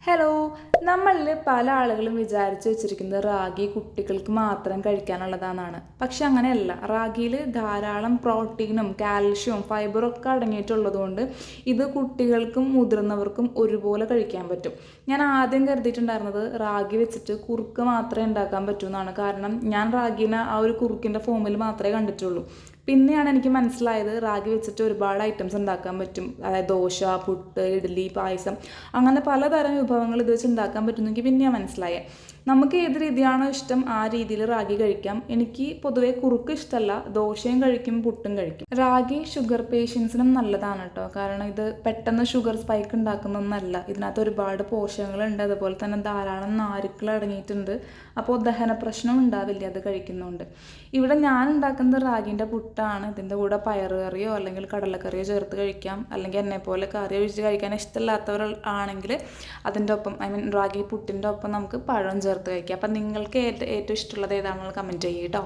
Hello, നമ്മളിൽ പല ആളുകളും വിചാരിച്ചു വെച്ചിരിക്കുന്നത് റാഗി കുട്ടികൾക്ക് മാത്രം കഴിക്കാനുള്ളതാണെന്നാണ്. പക്ഷെ അങ്ങനെയല്ല. റാഗിയിൽ ധാരാളം പ്രോട്ടീനും കാൽഷ്യവും ഫൈബറും ഒക്കെ അടങ്ങിയിട്ടുള്ളതുകൊണ്ട് ഇത് കുട്ടികൾക്കും മുതിർന്നവർക്കും ഒരുപോലെ കഴിക്കാൻ പറ്റും. ഞാൻ ആദ്യം കരുതിയിട്ടുണ്ടായിരുന്നത് റാഗി വെച്ചിട്ട് കുറുക്ക് മാത്രമേ ഉണ്ടാക്കാൻ പറ്റൂ എന്നാണ്. കാരണം ഞാൻ റാഗീനെ ആ ഒരു കുറുക്കിൻ്റെ ഫോമിൽ മാത്രമേ കണ്ടിട്ടുള്ളൂ. പിന്നെയാണ് എനിക്ക് മനസ്സിലായത് റാഗി വെച്ചിട്ട് ഒരുപാട് ഐറ്റംസ് ഉണ്ടാക്കാൻ പറ്റും. അതായത് ദോശ, പുട്ട്, ഇഡ്ഡലി, പായസം, അങ്ങനെ പലതരം വിഭവങ്ങൾ ഇത് വെച്ച് ഉണ്ടാക്കാൻ പറ്റുമെന്നെങ്കിൽ പിന്നെയാണ് മനസ്സിലായത്. നമുക്ക് ഏത് രീതിയാണോ ഇഷ്ടം ആ രീതിയിൽ റാഗി കഴിക്കാം. എനിക്ക് പൊതുവേ കുറുക്ക് ഇഷ്ടമല്ല. ദോശയും കഴിക്കും, പുട്ടും കഴിക്കും. റാഗി ഷുഗർ പേഷ്യൻസിനും നല്ലതാണ് കേട്ടോ. കാരണം ഇത് പെട്ടെന്ന് ഷുഗർ സ്പൈക്ക് ഉണ്ടാക്കുന്നൊന്നല്ല. ഇതിനകത്ത് ഒരുപാട് പോഷകങ്ങളുണ്ട്. അതുപോലെ തന്നെ ധാരാളം നാരുക്കൾ അടങ്ങിയിട്ടുണ്ട്. അപ്പോൾ ദഹന പ്രശ്നം ഉണ്ടാവില്ല അത് കഴിക്കുന്നതുകൊണ്ട്. ഇവിടെ ഞാൻ ഉണ്ടാക്കുന്നത് റാഗിൻ്റെ പുട്ടാണ്. ഇതിൻ്റെ കൂടെ പയറുകറിയോ അല്ലെങ്കിൽ കടലക്കറിയോ ചേർത്ത് കഴിക്കാം. അല്ലെങ്കിൽ എന്നെപ്പോലെ കറി ഒഴിച്ച് കഴിക്കാൻ ഇഷ്ടമില്ലാത്തവർ ആണെങ്കിൽ അതിൻ്റെ ഒപ്പം റാഗി പുട്ടിൻ്റെ ഒപ്പം നമുക്ക് പഴം ചേർത്ത് കഴിക്കാം. അപ്പം നിങ്ങൾക്ക് ഏറ്റവും ഇഷ്ടമുള്ളത് ഏതാണെന്ന് കമൻറ്റ് ചെയ്യൂ കേട്ടോ.